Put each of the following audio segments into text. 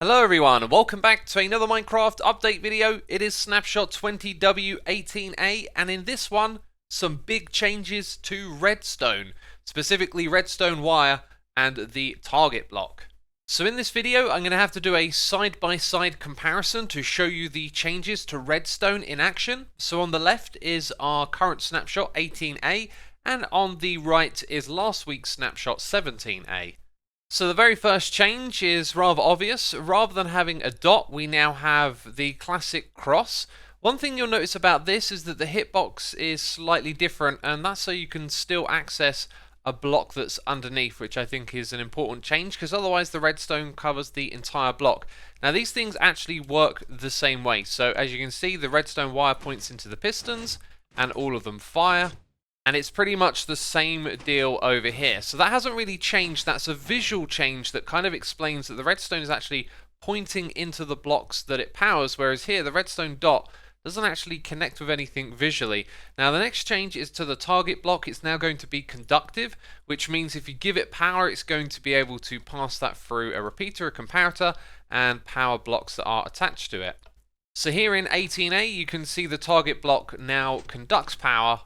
Hello everyone and welcome back to another Minecraft update video. It is Snapshot 20w18a and in this one some big changes to Redstone, specifically Redstone wire and the target block. So in this video I'm going to have to do a side-by-side comparison to show you the changes to Redstone in action. So on the left is our current Snapshot 18a and on the right is last week's Snapshot 17a. So the very first change is rather obvious. Rather than having a dot, we now have the classic cross. One thing you'll notice about this is that the hitbox is slightly different, and that's so you can still access a block that's underneath, which I think is an important change, because otherwise the redstone covers the entire block. Now these things actually work the same way. So as you can see, the redstone wire points into the pistons, and all of them fire. And it's pretty much the same deal over here. So that hasn't really changed. That's a visual change that kind of explains that the redstone is actually pointing into the blocks that it powers, whereas here the redstone dot doesn't actually connect with anything visually. Now the next change is to the target block. It's now going to be conductive, which means if you give it power, it's going to be able to pass that through a repeater, a comparator, and power blocks that are attached to it. So here in 18a, you can see the target block now conducts power,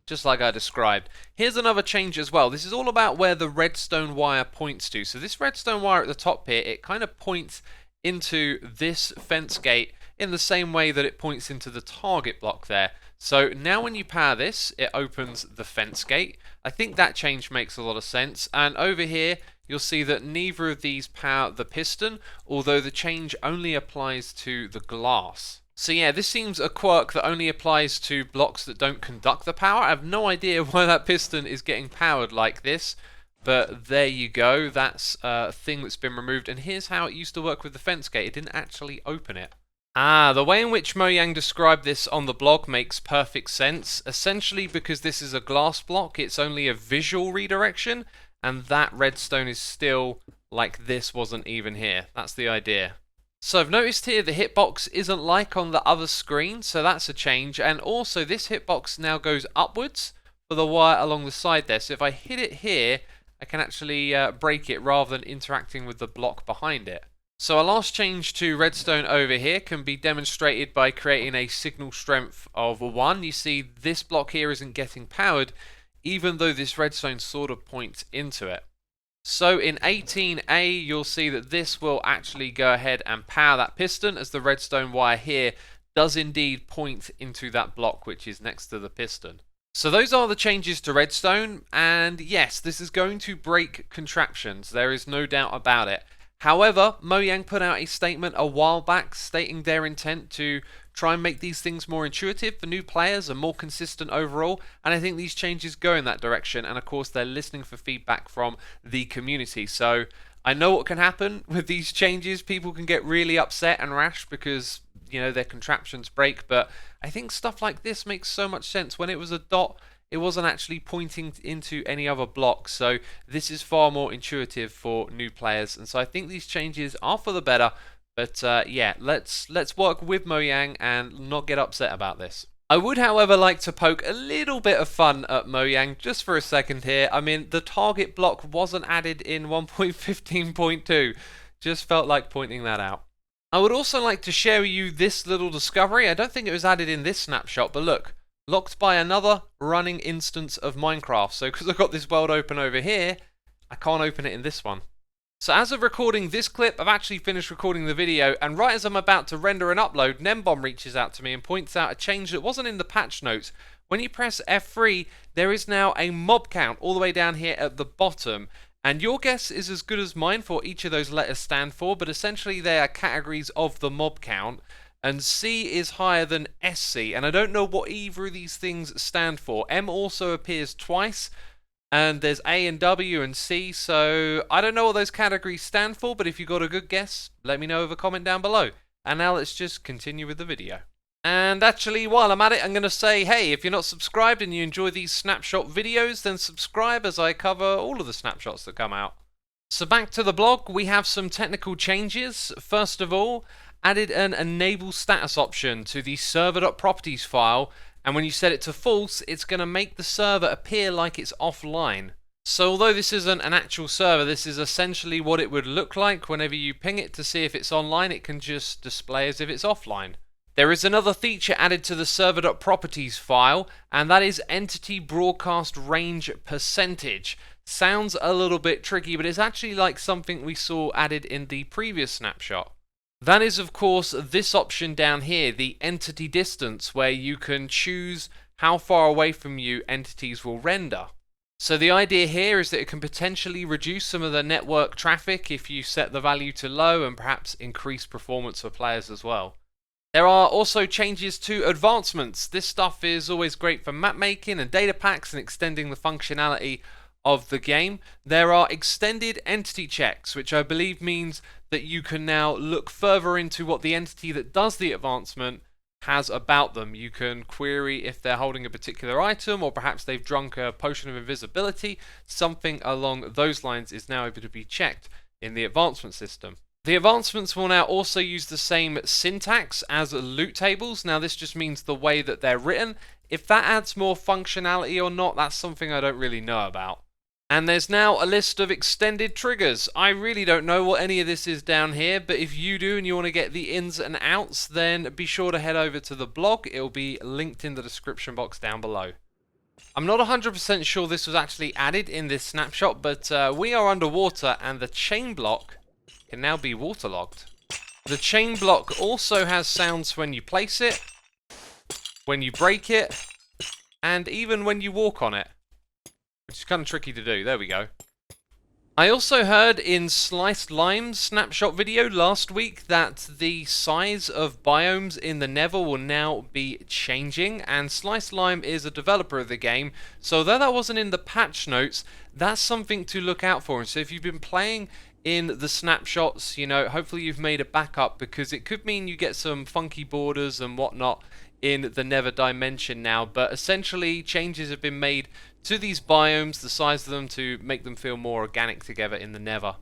just like I described. Here's another change as well. This is all about where the redstone wire points to. So this redstone wire at the top here, it kind of points into this fence gate in the same way that it points into the target block there. So now when you power this, it opens the fence gate. I think that change makes a lot of sense. And over here, you'll see that neither of these power the piston, although the change only applies to the glass. So yeah, this seems a quirk that only applies to blocks that don't conduct the power. I have no idea why that piston is getting powered like this, but there you go. That's a thing that's been removed, and here's how it used to work with the fence gate. It didn't actually open it. The way in which Mojang described this on the blog makes perfect sense. Essentially, because this is a glass block, it's only a visual redirection, and that redstone is still like this wasn't even here. That's the idea. So I've noticed here the hitbox isn't like on the other screen, so that's a change. And also this hitbox now goes upwards for the wire along the side there. So if I hit it here, I can actually break it rather than interacting with the block behind it. So our last change to redstone over here can be demonstrated by creating a signal strength of 1. You see this block here isn't getting powered, even though this redstone sort of points into it. So in 18a, you'll see that this will actually go ahead and power that piston, as the redstone wire here does indeed point into that block which is next to the piston. So those are the changes to redstone, and yes, this is going to break contraptions, there is no doubt about it. However, Mojang put out a statement a while back stating their intent to try and make these things more intuitive for new players and more consistent overall, and I think these changes go in that direction, and of course they're listening for feedback from the community. So I know what can happen with these changes. People can get really upset and rash because, you know, their contraptions break, but I think stuff like this makes so much sense. When it was a dot, it wasn't actually pointing into any other block, so this is far more intuitive for new players, and so I think these changes are for the better. But yeah, let's work with Mojang and not get upset about this. I would, however, like to poke a little bit of fun at Mojang just for a second here. I mean, the target block wasn't added in 1.15.2. Just felt like pointing that out. I would also like to share with you this little discovery. I don't think it was added in this snapshot, but look. Locked by another running instance of Minecraft. So because I've got this world open over here, I can't open it in this one. So as of recording this clip, I've actually finished recording the video, and right as I'm about to render and upload, Nembomb reaches out to me and points out a change that wasn't in the patch notes. When you press F3, there is now a mob count all the way down here at the bottom. And your guess is as good as mine for each of those letters stand for, but essentially they are categories of the mob count. And C is higher than SC, and I don't know what either of these things stand for. M also appears twice, and there's A and W and C, so I don't know what those categories stand for, but if you got a good guess, let me know with a comment down below. And now let's just continue with the video. And actually, while I'm at it, I'm going to say, hey, if you're not subscribed and you enjoy these snapshot videos, then subscribe, as I cover all of the snapshots that come out. So back to the blog, we have some technical changes. First of all, added an enable status option to the server.properties file, and when you set it to false, it's going to make the server appear like it's offline. So although this isn't an actual server, this is essentially what it would look like whenever you ping it to see if it's online. It can just display as if it's offline. There is another feature added to the server.properties file, and that is entity broadcast range percentage. Sounds a little bit tricky, but it's actually like something we saw added in the previous snapshot. That is, of course, this option down here, the entity distance, where you can choose how far away from you entities will render. So the idea here is that it can potentially reduce some of the network traffic if you set the value to low, and perhaps increase performance for players as well. There are also changes to advancements. This stuff is always great for map making and data packs and extending the functionality of the game. There are extended entity checks, which I believe means that you can now look further into what the entity that does the advancement has about them. You can query if they're holding a particular item, or perhaps they've drunk a potion of invisibility. Something along those lines is now able to be checked in the advancement system. The advancements will now also use the same syntax as loot tables. Now this just means the way that they're written. If that adds more functionality or not, that's something I don't really know about. And there's now a list of extended triggers. I really don't know what any of this is down here, but if you do and you want to get the ins and outs, then be sure to head over to the blog. It'll be linked in the description box down below. I'm not 100% sure this was actually added in this snapshot, but we are underwater and the chain block can now be waterlogged. The chain block also has sounds when you place it, when you break it, and even when you walk on it, which is kind of tricky to do. There we go. I also heard in Sliced Lime's snapshot video last week that the size of biomes in the Nether will now be changing, and Sliced Lime is a developer of the game, so though that wasn't in the patch notes, that's something to look out for. And so if you've been playing in the snapshots, you know, hopefully you've made a backup, because it could mean you get some funky borders and whatnot in the Nether dimension now. But essentially changes have been made to these biomes, the size of them, to make them feel more organic together in the Nether.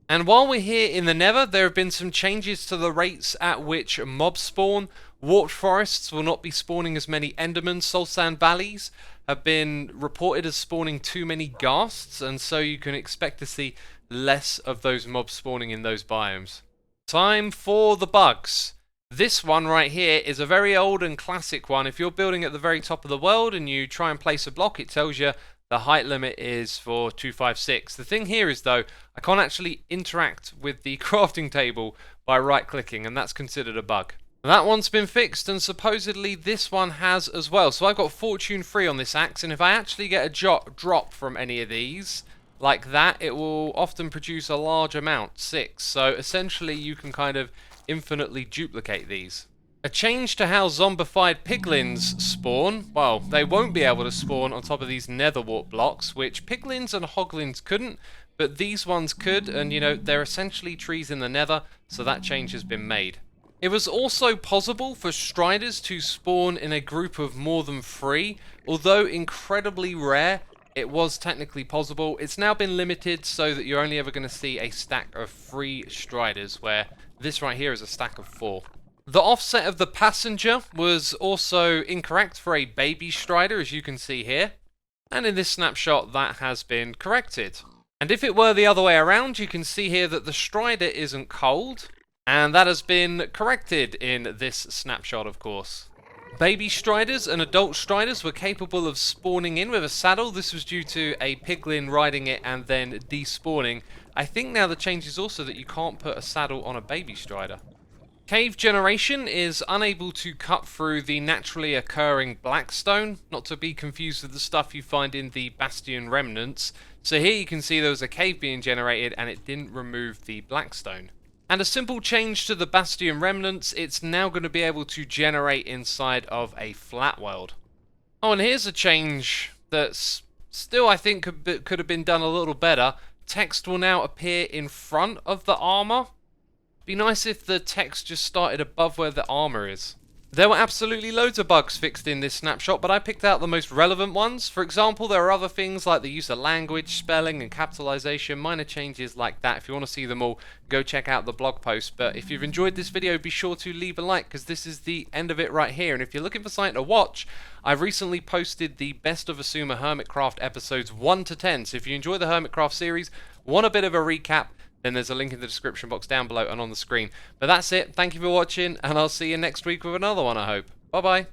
And while we're here in the Nether, there have been some changes to the rates at which mobs spawn. Warped forests will not be spawning as many endermen. Soul Sand valleys have been reported as spawning too many ghasts, and so you can expect to see less of those mobs spawning in those biomes. Time for the bugs. This one right here is a very old and classic one. If you're building at the very top of the world and you try and place a block, it tells you the height limit is for 256. The thing here is, though, I can't actually interact with the crafting table by right-clicking, and that's considered a bug. That one's been fixed, and supposedly this one has as well. So I've got Fortune 3 on this axe, and if I actually get a drop from any of these, like that, it will often produce a large amount, 6. So essentially you can kind of infinitely duplicate these. A change to how zombified piglins spawn. Well, they won't be able to spawn on top of these nether wart blocks, which piglins and hoglins couldn't, but these ones could, and you know, they're essentially trees in the nether, so that change has been made. It was also possible for striders to spawn in a group of more than 3, although incredibly rare. It was technically possible. It's now been limited so that you're only ever going to see a stack of 3 striders, where this right here is a stack of 4. The offset of the passenger was also incorrect for a baby strider, as you can see here. And in this snapshot, that has been corrected. And if it were the other way around, you can see here that the strider isn't cold. And that has been corrected in this snapshot, of course. Baby striders and adult striders were capable of spawning in with a saddle. This was due to a piglin riding it and then despawning. I think now the change is also that you can't put a saddle on a baby strider. Cave generation is unable to cut through the naturally occurring blackstone, not to be confused with the stuff you find in the Bastion remnants. So here you can see there was a cave being generated and it didn't remove the blackstone. And a simple change to the Bastion remnants, it's now going to be able to generate inside of a flat world. Oh, and here's a change that's still, I think, could have been done a little better. Text will now appear in front of the armor. Be nice if the text just started above where the armor is. There were absolutely loads of bugs fixed in this snapshot, but I picked out the most relevant ones. For example, there are other things like the use of language, spelling and capitalization, minor changes like that. If you want to see them all, go check out the blog post. But if you've enjoyed this video, be sure to leave a like, because this is the end of it right here. And if you're looking for something to watch, I've recently posted the Best of Asuma Hermitcraft episodes 1 to 10. So if you enjoy the Hermitcraft series, want a bit of a recap, then there's a link in the description box down below and on the screen. But that's it. Thank you for watching, and I'll see you next week with another one, I hope. Bye bye.